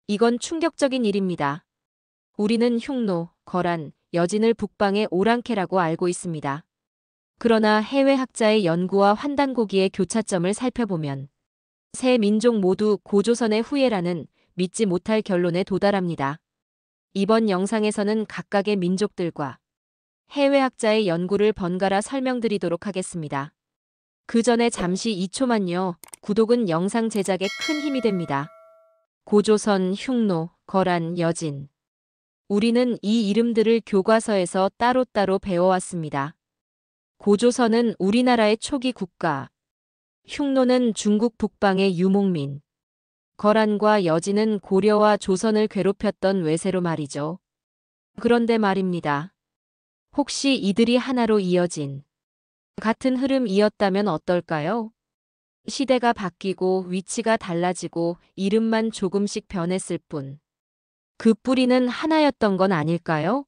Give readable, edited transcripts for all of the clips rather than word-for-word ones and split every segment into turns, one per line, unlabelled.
이건 충격적인 일입니다. 우리는 흉노, 거란, 여진을 북방의 오랑캐라고 알고 있습니다. 그러나 해외 학자의 연구와 환단고기의 교차점을 살펴보면 세 민족 모두 고조선의 후예라는 믿지 못할 결론에 도달합니다. 이번 영상에서는 각각의 민족들과 해외 학자의 연구를 번갈아 설명드리도록 하겠습니다. 그 전에 잠시 2초만요. 구독은 영상 제작에 큰 힘이 됩니다. 고조선, 흉노, 거란, 여진. 우리는 이 이름들을 교과서에서 따로따로 배워왔습니다. 고조선은 우리나라의 초기 국가, 흉노는 중국 북방의 유목민, 거란과 여진은 고려와 조선을 괴롭혔던 외세로 말이죠. 그런데 말입니다. 혹시 이들이 하나로 이어진 같은 흐름이었다면 어떨까요? 시대가 바뀌고 위치가 달라지고 이름만 조금씩 변했을 뿐. 그 뿌리는 하나였던 건 아닐까요?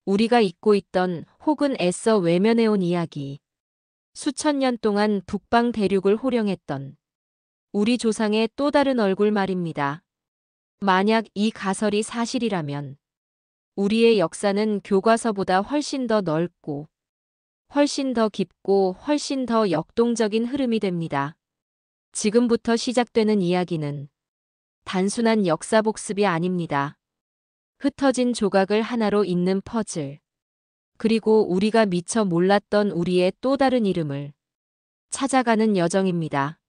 우리가 잊고 있던 혹은 애써 외면해온 이야기. 수천 년 동안 북방 대륙을 호령했던 우리 조상의 또 다른 얼굴 말입니다. 만약 이 가설이 사실이라면 우리의 역사는 교과서보다 훨씬 더 넓고 훨씬 더 깊고 훨씬 더 역동적인 흐름이 됩니다. 지금부터 시작되는 이야기는 단순한 역사 복습이 아닙니다. 흩어진 조각을 하나로 잇는 퍼즐. 그리고 우리가 미처 몰랐던 우리의 또 다른 이름을 찾아가는 여정입니다.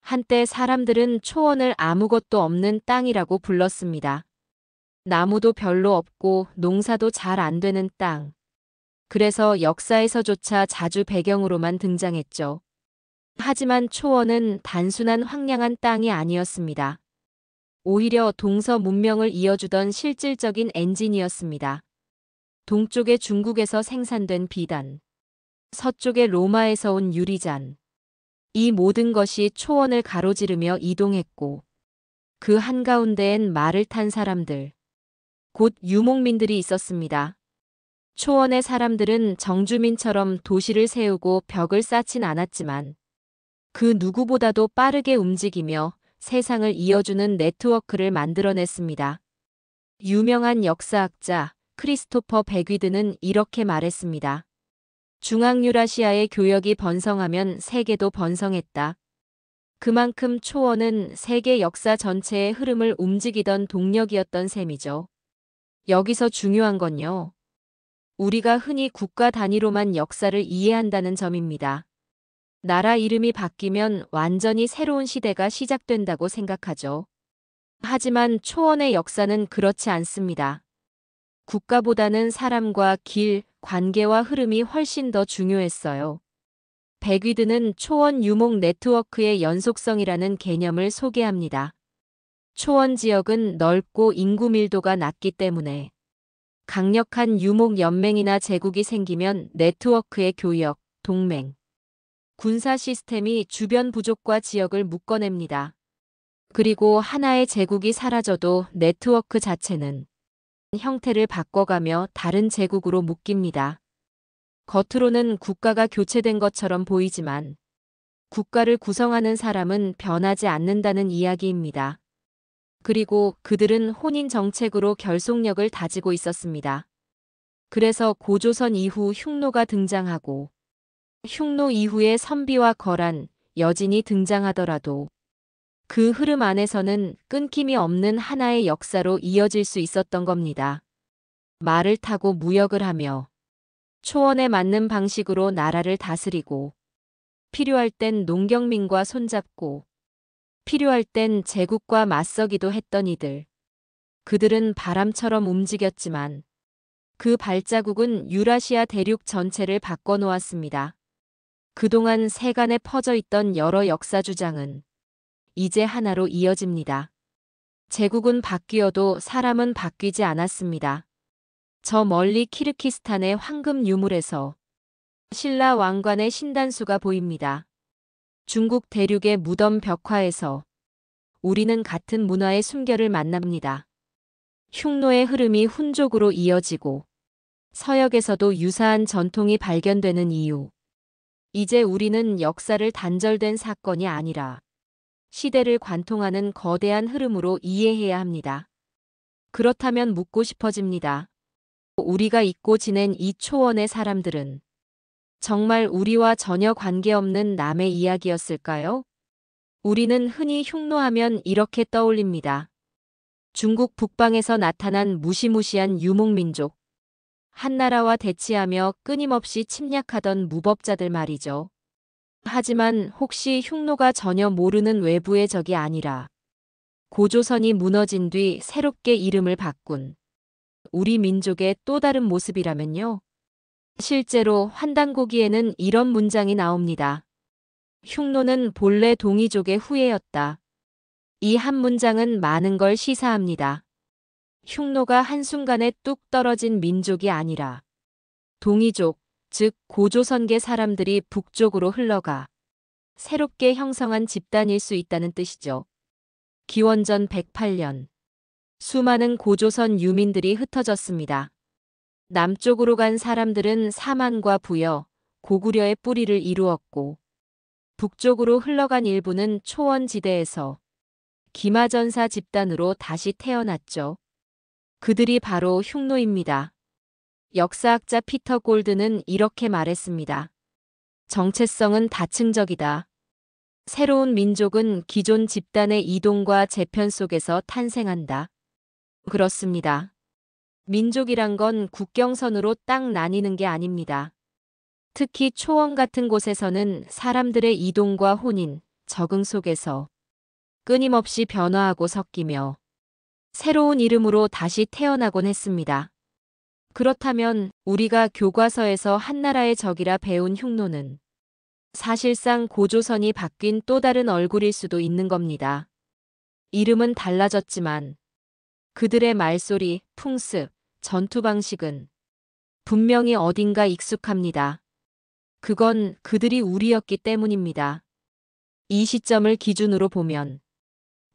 한때 사람들은 초원을 아무것도 없는 땅이라고 불렀습니다. 나무도 별로 없고 농사도 잘 안 되는 땅. 그래서 역사에서조차 자주 배경으로만 등장했죠. 하지만 초원은 단순한 황량한 땅이 아니었습니다. 오히려 동서 문명을 이어주던 실질적인 엔진이었습니다. 동쪽의 중국에서 생산된 비단, 서쪽의 로마에서 온 유리잔. 이 모든 것이 초원을 가로지르며 이동했고 그 한가운데엔 말을 탄 사람들, 곧 유목민들이 있었습니다. 초원의 사람들은 정주민처럼 도시를 세우고 벽을 쌓진 않았지만 그 누구보다도 빠르게 움직이며 세상을 이어주는 네트워크를 만들어냈습니다. 유명한 역사학자 크리스토퍼 백위드는 이렇게 말했습니다. 중앙유라시아의 교역이 번성하면 세계도 번성했다. 그만큼 초원은 세계 역사 전체의 흐름을 움직이던 동력이었던 셈이죠. 여기서 중요한 건요. 우리가 흔히 국가 단위로만 역사를 이해한다는 점입니다. 나라 이름이 바뀌면 완전히 새로운 시대가 시작된다고 생각하죠. 하지만 초원의 역사는 그렇지 않습니다. 국가보다는 사람과 길, 관계와 흐름이 훨씬 더 중요했어요. 백위드는 초원 유목 네트워크의 연속성이라는 개념을 소개합니다. 초원 지역은 넓고 인구 밀도가 낮기 때문에 강력한 유목 연맹이나 제국이 생기면 네트워크의 교역, 동맹, 군사 시스템이 주변 부족과 지역을 묶어냅니다. 그리고 하나의 제국이 사라져도 네트워크 자체는 형태를 바꿔가며 다른 제국으로 묶입니다. 겉으로는 국가가 교체된 것처럼 보이지만 국가를 구성하는 사람은 변하지 않는다는 이야기입니다. 그리고 그들은 혼인 정책으로 결속력을 다지고 있었습니다. 그래서 고조선 이후 흉노가 등장하고 흉노 이후에 선비와 거란, 여진이 등장하더라도 그 흐름 안에서는 끊김이 없는 하나의 역사로 이어질 수 있었던 겁니다. 말을 타고 무역을 하며 초원에 맞는 방식으로 나라를 다스리고 필요할 땐 농경민과 손잡고 필요할 땐 제국과 맞서기도 했던 이들. 그들은 바람처럼 움직였지만 그 발자국은 유라시아 대륙 전체를 바꿔놓았습니다. 그동안 세간에 퍼져 있던 여러 역사 주장은 이제 하나로 이어집니다. 제국은 바뀌어도 사람은 바뀌지 않았습니다. 저 멀리 키르키스탄의 황금 유물에서 신라 왕관의 신단수가 보입니다. 중국 대륙의 무덤 벽화에서 우리는 같은 문화의 숨결을 만납니다. 흉노의 흐름이 훈족으로 이어지고 서역에서도 유사한 전통이 발견되는 이유. 이제 우리는 역사를 단절된 사건이 아니라 시대를 관통하는 거대한 흐름으로 이해해야 합니다. 그렇다면 묻고 싶어집니다. 우리가 잊고 지낸 이 초원의 사람들은 정말 우리와 전혀 관계없는 남의 이야기였을까요? 우리는 흔히 흉노하면 이렇게 떠올립니다. 중국 북방에서 나타난 무시무시한 유목민족. 한나라와 대치하며 끊임없이 침략하던 무법자들 말이죠. 하지만 혹시 흉노가 전혀 모르는 외부의 적이 아니라 고조선이 무너진 뒤 새롭게 이름을 바꾼 우리 민족의 또 다른 모습이라면요? 실제로 환단고기에는 이런 문장이 나옵니다. 흉노는 본래 동이족의 후예였다. 이 한 문장은 많은 걸 시사합니다. 흉노가 한순간에 뚝 떨어진 민족이 아니라 동이족, 즉 고조선계 사람들이 북쪽으로 흘러가 새롭게 형성한 집단일 수 있다는 뜻이죠. 기원전 108년 수많은 고조선 유민들이 흩어졌습니다. 남쪽으로 간 사람들은 사만과 부여, 고구려의 뿌리를 이루었고 북쪽으로 흘러간 일부는 초원지대에서 기마전사 집단으로 다시 태어났죠. 그들이 바로 흉노입니다. 역사학자 피터 골드는 이렇게 말했습니다. 정체성은 다층적이다. 새로운 민족은 기존 집단의 이동과 재편 속에서 탄생한다. 그렇습니다. 민족이란 건 국경선으로 딱 나뉘는 게 아닙니다. 특히 초원 같은 곳에서는 사람들의 이동과 혼인, 적응 속에서 끊임없이 변화하고 섞이며 새로운 이름으로 다시 태어나곤 했습니다. 그렇다면 우리가 교과서에서 한나라의 적이라 배운 흉노는 사실상 고조선이 바뀐 또 다른 얼굴일 수도 있는 겁니다. 이름은 달라졌지만 그들의 말소리, 풍습, 전투 방식은 분명히 어딘가 익숙합니다. 그건 그들이 우리였기 때문입니다. 이 시점을 기준으로 보면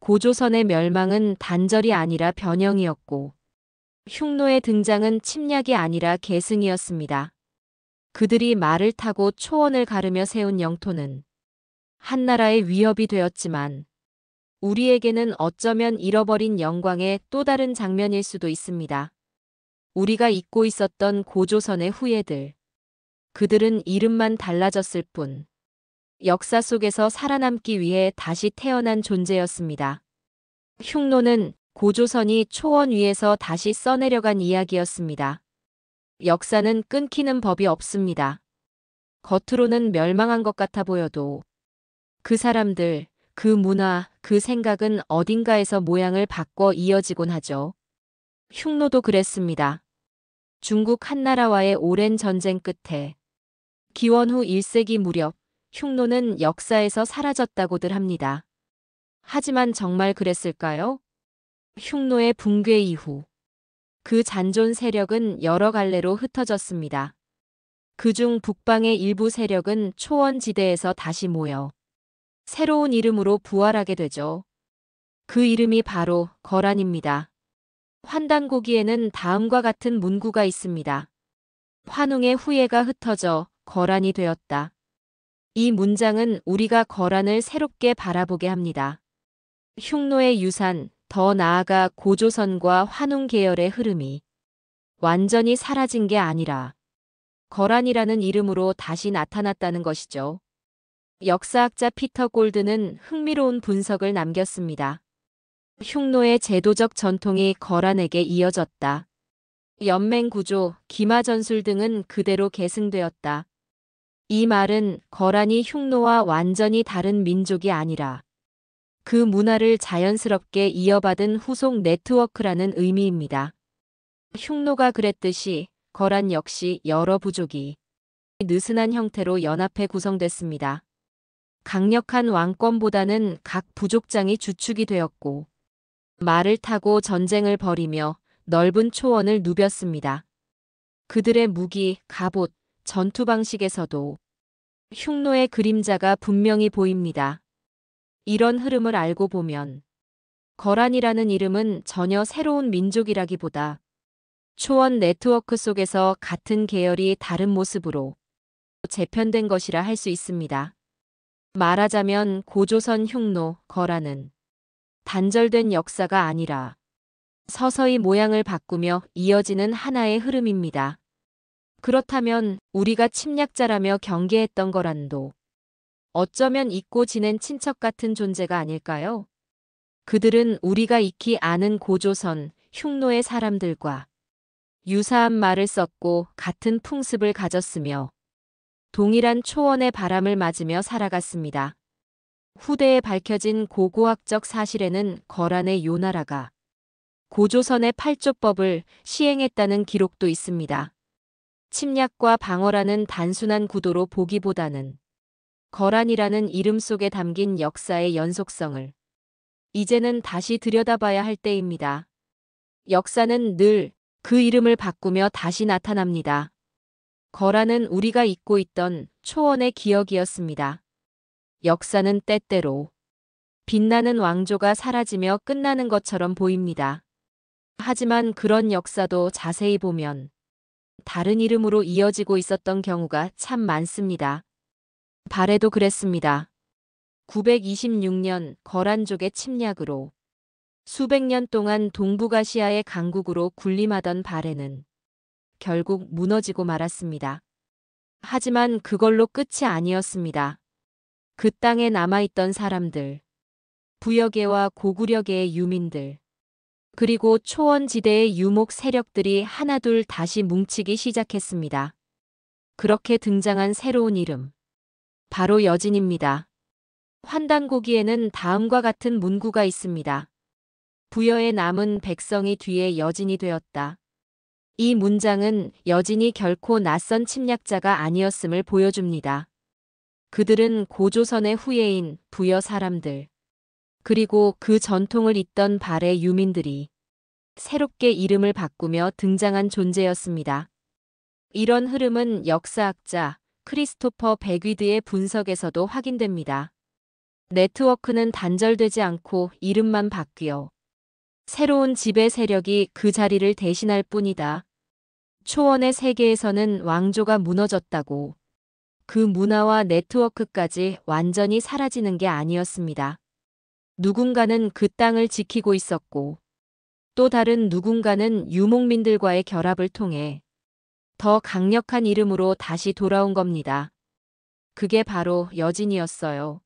고조선의 멸망은 단절이 아니라 변형이었고 흉노의 등장은 침략이 아니라 계승이었습니다. 그들이 말을 타고 초원을 가르며 세운 영토는 한나라의 위협이 되었지만 우리에게는 어쩌면 잃어버린 영광의 또 다른 장면일 수도 있습니다. 우리가 잊고 있었던 고조선의 후예들. 그들은 이름만 달라졌을 뿐 역사 속에서 살아남기 위해 다시 태어난 존재였습니다. 흉노는 고조선이 초원 위에서 다시 써내려간 이야기였습니다. 역사는 끊기는 법이 없습니다. 겉으로는 멸망한 것 같아 보여도 그 사람들, 그 문화, 그 생각은 어딘가에서 모양을 바꿔 이어지곤 하죠. 흉노도 그랬습니다. 중국 한나라와의 오랜 전쟁 끝에 기원 후 1세기 무렵 흉노는 역사에서 사라졌다고들 합니다. 하지만 정말 그랬을까요? 흉노의 붕괴 이후 그 잔존 세력은 여러 갈래로 흩어졌습니다. 그중 북방의 일부 세력은 초원지대에서 다시 모여 새로운 이름으로 부활하게 되죠. 그 이름이 바로 거란입니다. 환단고기에는 다음과 같은 문구가 있습니다. 환웅의 후예가 흩어져 거란이 되었다. 이 문장은 우리가 거란을 새롭게 바라보게 합니다. 흉노의 유산, 더 나아가 고조선과 환웅 계열의 흐름이 완전히 사라진 게 아니라 거란이라는 이름으로 다시 나타났다는 것이죠. 역사학자 피터 골드는 흥미로운 분석을 남겼습니다. 흉노의 제도적 전통이 거란에게 이어졌다. 연맹구조, 기마전술 등은 그대로 계승되었다. 이 말은 거란이 흉노와 완전히 다른 민족이 아니라 그 문화를 자연스럽게 이어받은 후속 네트워크라는 의미입니다. 흉노가 그랬듯이 거란 역시 여러 부족이 느슨한 형태로 연합해 구성됐습니다. 강력한 왕권보다는 각 부족장이 주축이 되었고 말을 타고 전쟁을 벌이며 넓은 초원을 누볐습니다. 그들의 무기, 갑옷, 전투 방식에서도 흉노의 그림자가 분명히 보입니다. 이런 흐름을 알고 보면 거란이라는 이름은 전혀 새로운 민족이라기보다 초원 네트워크 속에서 같은 계열이 다른 모습으로 재편된 것이라 할 수 있습니다. 말하자면 고조선 흉노, 거란은 단절된 역사가 아니라 서서히 모양을 바꾸며 이어지는 하나의 흐름입니다. 그렇다면 우리가 침략자라며 경계했던 거란도 어쩌면 잊고 지낸 친척 같은 존재가 아닐까요? 그들은 우리가 익히 아는 고조선, 흉노의 사람들과 유사한 말을 썼고 같은 풍습을 가졌으며 동일한 초원의 바람을 맞으며 살아갔습니다. 후대에 밝혀진 고고학적 사실에는 거란의 요나라가 고조선의 팔조법을 시행했다는 기록도 있습니다. 침략과 방어라는 단순한 구도로 보기보다는 거란이라는 이름 속에 담긴 역사의 연속성을 이제는 다시 들여다봐야 할 때입니다. 역사는 늘 그 이름을 바꾸며 다시 나타납니다. 거란은 우리가 잊고 있던 초원의 기억이었습니다. 역사는 때때로 빛나는 왕조가 사라지며 끝나는 것처럼 보입니다. 하지만 그런 역사도 자세히 보면 다른 이름으로 이어지고 있었던 경우가 참 많습니다. 발해도 그랬습니다. 926년 거란족의 침략으로 수백 년 동안 동북아시아의 강국으로 군림하던 발해는 결국 무너지고 말았습니다. 하지만 그걸로 끝이 아니었습니다. 그 땅에 남아있던 사람들, 부여계와 고구려계의 유민들, 그리고 초원지대의 유목 세력들이 하나둘 다시 뭉치기 시작했습니다. 그렇게 등장한 새로운 이름, 바로 여진입니다. 환단고기에는 다음과 같은 문구가 있습니다. 부여에 남은 백성이 뒤에 여진이 되었다. 이 문장은 여진이 결코 낯선 침략자가 아니었음을 보여줍니다. 그들은 고조선의 후예인 부여 사람들, 그리고 그 전통을 잇던 발해 유민들이 새롭게 이름을 바꾸며 등장한 존재였습니다. 이런 흐름은 역사학자 크리스토퍼 백위드의 분석에서도 확인됩니다. 네트워크는 단절되지 않고 이름만 바뀌어 새로운 지배 세력이 그 자리를 대신할 뿐이다. 초원의 세계에서는 왕조가 무너졌다고 그 문화와 네트워크까지 완전히 사라지는 게 아니었습니다. 누군가는 그 땅을 지키고 있었고 또 다른 누군가는 유목민들과의 결합을 통해 더 강력한 이름으로 다시 돌아온 겁니다. 그게 바로 여진이었어요.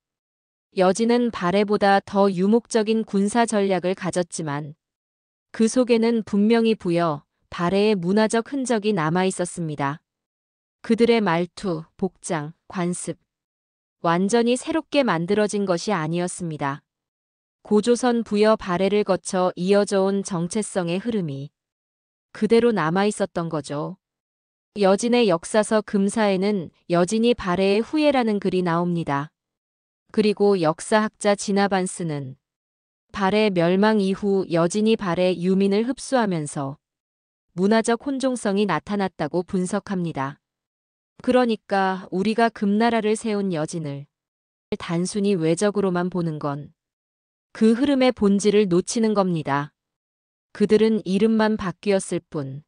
여진은 발해보다 더 유목적인 군사 전략을 가졌지만 그 속에는 분명히 부여, 발해의 문화적 흔적이 남아 있었습니다. 그들의 말투, 복장, 관습, 완전히 새롭게 만들어진 것이 아니었습니다. 고조선 부여 발해를 거쳐 이어져 온 정체성의 흐름이 그대로 남아 있었던 거죠. 여진의 역사서 금사에는 여진이 발해의 후예라는 글이 나옵니다. 그리고 역사학자 지나반스는 발해 멸망 이후 여진이 발해 유민을 흡수하면서 문화적 혼종성이 나타났다고 분석합니다. 그러니까 우리가 금나라를 세운 여진을 단순히 외적으로만 보는 건 그 흐름의 본질을 놓치는 겁니다. 그들은 이름만 바뀌었을 뿐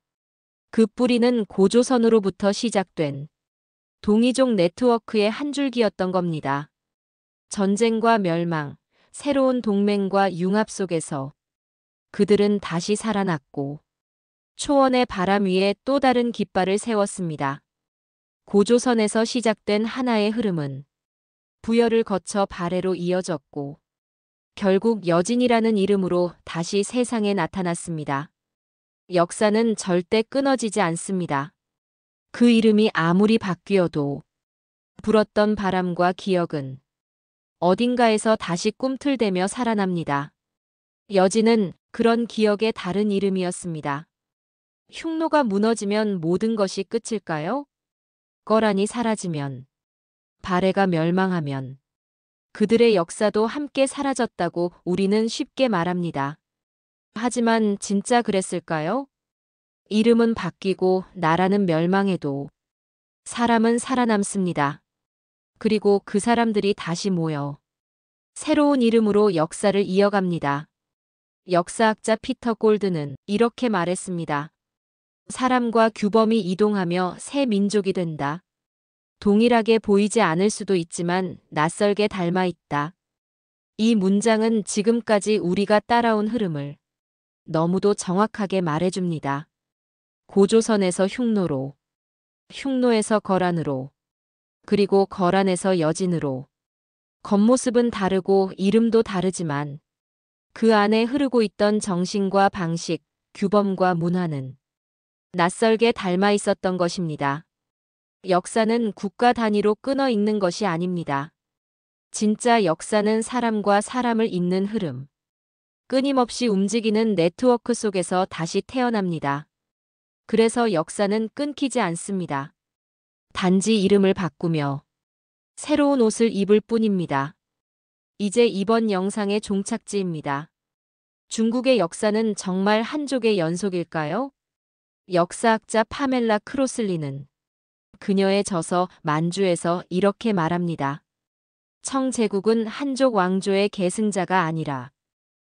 그 뿌리는 고조선으로부터 시작된 동이족 네트워크의 한 줄기였던 겁니다. 전쟁과 멸망, 새로운 동맹과 융합 속에서 그들은 다시 살아났고 초원의 바람 위에 또 다른 깃발을 세웠습니다. 고조선에서 시작된 하나의 흐름은 부여를 거쳐 발해로 이어졌고 결국 여진이라는 이름으로 다시 세상에 나타났습니다. 역사는 절대 끊어지지 않습니다. 그 이름이 아무리 바뀌어도 불었던 바람과 기억은 어딘가에서 다시 꿈틀대며 살아납니다. 여진은 그런 기억의 다른 이름이었습니다. 흉노가 무너지면 모든 것이 끝일까요? 거란이 사라지면, 발해가 멸망하면 그들의 역사도 함께 사라졌다고 우리는 쉽게 말합니다. 하지만 진짜 그랬을까요? 이름은 바뀌고 나라는 멸망해도 사람은 살아남습니다. 그리고 그 사람들이 다시 모여 새로운 이름으로 역사를 이어갑니다. 역사학자 피터 골드는 이렇게 말했습니다. 사람과 규범이 이동하며 새 민족이 된다. 동일하게 보이지 않을 수도 있지만 낯설게 닮아 있다. 이 문장은 지금까지 우리가 따라온 흐름을 너무도 정확하게 말해줍니다. 고조선에서 흉노로, 흉노에서 거란으로, 그리고 거란에서 여진으로. 겉모습은 다르고 이름도 다르지만 그 안에 흐르고 있던 정신과 방식, 규범과 문화는 낯설게 닮아 있었던 것입니다. 역사는 국가 단위로 끊어 읽는 것이 아닙니다. 진짜 역사는 사람과 사람을 잇는 흐름, 끊임없이 움직이는 네트워크 속에서 다시 태어납니다. 그래서 역사는 끊기지 않습니다. 단지 이름을 바꾸며 새로운 옷을 입을 뿐입니다. 이제 이번 영상의 종착지입니다. 중국의 역사는 정말 한족의 연속일까요? 역사학자 파멜라 크로슬리는 그녀의 저서 만주에서 이렇게 말합니다. 청제국은 한족 왕조의 계승자가 아니라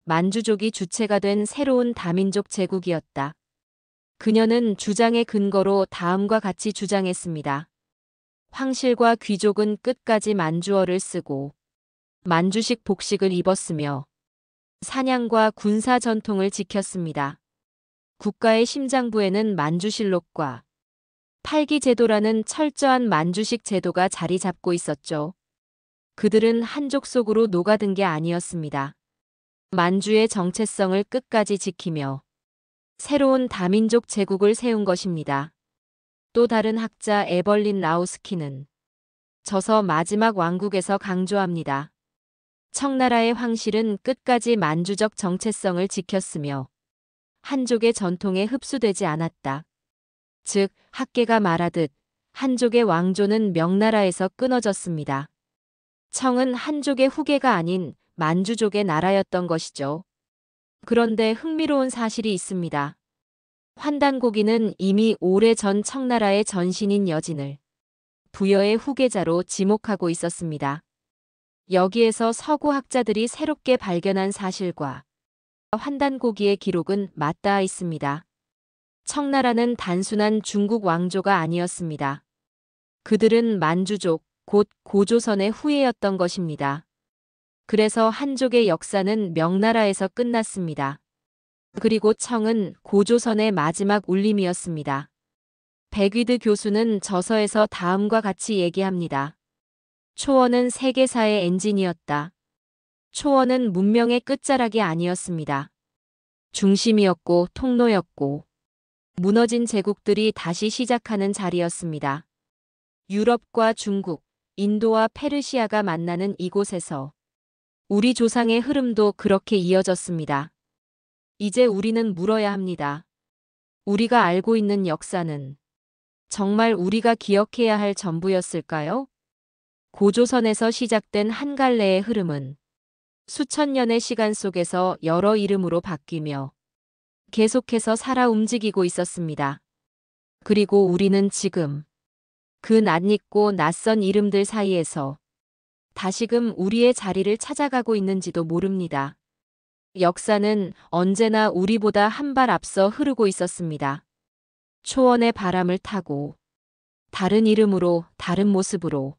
만주족이 주체가 된 새로운 다민족 제국이었다. 그녀는 주장의 근거로 다음과 같이 주장했습니다. 황실과 귀족은 끝까지 만주어를 쓰고 만주식 복식을 입었으며 사냥과 군사 전통을 지켰습니다. 국가의 심장부에는 만주실록과 팔기제도라는 철저한 만주식 제도가 자리 잡고 있었죠. 그들은 한족 속으로 녹아든 게 아니었습니다. 만주의 정체성을 끝까지 지키며 새로운 다민족 제국을 세운 것입니다. 또 다른 학자 에벌린 라우스키는 저서 마지막 왕국에서 강조합니다. 청나라의 황실은 끝까지 만주적 정체성을 지켰으며 한족의 전통에 흡수되지 않았다. 즉, 학계가 말하듯 한족의 왕조는 명나라에서 끊어졌습니다. 청은 한족의 후계가 아닌 만주족의 나라였던 것이죠. 그런데 흥미로운 사실이 있습니다. 환단고기는 이미 오래전 청나라의 전신인 여진을 부여의 후계자로 지목하고 있었습니다. 여기에서 서구 학자들이 새롭게 발견한 사실과 환단고기의 기록은 맞닿아 있습니다. 청나라는 단순한 중국 왕조가 아니었습니다. 그들은 만주족, 곧 고조선의 후예였던 것입니다. 그래서 한족의 역사는 명나라에서 끝났습니다. 그리고 청은 고조선의 마지막 울림이었습니다. 백위드 교수는 저서에서 다음과 같이 얘기합니다. 초원은 세계사의 엔진이었다. 초원은 문명의 끝자락이 아니었습니다. 중심이었고 통로였고 무너진 제국들이 다시 시작하는 자리였습니다. 유럽과 중국, 인도와 페르시아가 만나는 이곳에서 우리 조상의 흐름도 그렇게 이어졌습니다. 이제 우리는 물어야 합니다. 우리가 알고 있는 역사는 정말 우리가 기억해야 할 전부였을까요? 고조선에서 시작된 한 갈래의 흐름은 수천 년의 시간 속에서 여러 이름으로 바뀌며 계속해서 살아 움직이고 있었습니다. 그리고 우리는 지금 그 낯익고 낯선 이름들 사이에서 다시금 우리의 자리를 찾아가고 있는지도 모릅니다. 역사는 언제나 우리보다 한 발 앞서 흐르고 있었습니다. 초원의 바람을 타고 다른 이름으로 다른 모습으로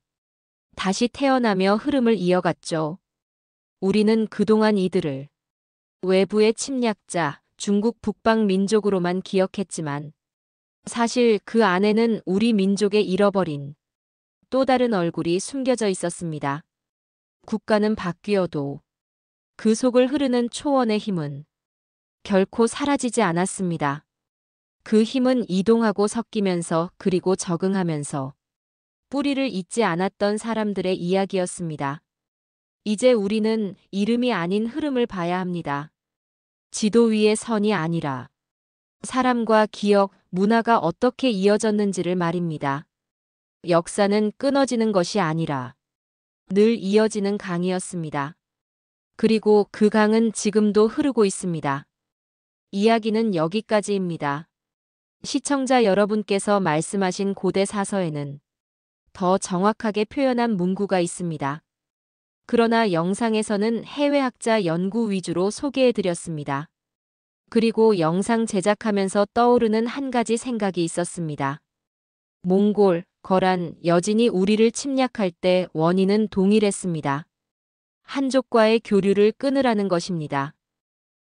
다시 태어나며 흐름을 이어갔죠. 우리는 그동안 이들을 외부의 침략자, 중국 북방 민족으로만 기억했지만 사실 그 안에는 우리 민족의 잃어버린 또 다른 얼굴이 숨겨져 있었습니다. 국가는 바뀌어도 그 속을 흐르는 초원의 힘은 결코 사라지지 않았습니다. 그 힘은 이동하고 섞이면서 그리고 적응하면서 뿌리를 잇지 않았던 사람들의 이야기였습니다. 이제 우리는 이름이 아닌 흐름을 봐야 합니다. 지도 위의 선이 아니라 사람과 기억, 문화가 어떻게 이어졌는지를 말입니다. 역사는 끊어지는 것이 아니라 늘 이어지는 강이었습니다. 그리고 그 강은 지금도 흐르고 있습니다. 이야기는 여기까지입니다. 시청자 여러분께서 말씀하신 고대 사서에는 더 정확하게 표현한 문구가 있습니다. 그러나 영상에서는 해외학자 연구 위주로 소개해드렸습니다. 그리고 영상 제작하면서 떠오르는 한 가지 생각이 있었습니다. 몽골, 거란 여진이 우리를 침략할 때 원인은 동일했습니다. 한족과의 교류를 끊으라는 것입니다.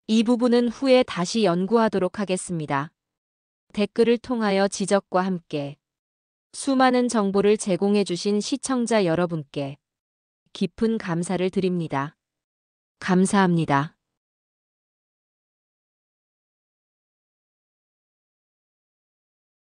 이 부분은 후에 다시 연구하도록 하겠습니다. 댓글을 통하여 지적과 함께 수많은 정보를 제공해 주신 시청자 여러분께 깊은 감사를 드립니다. 감사합니다.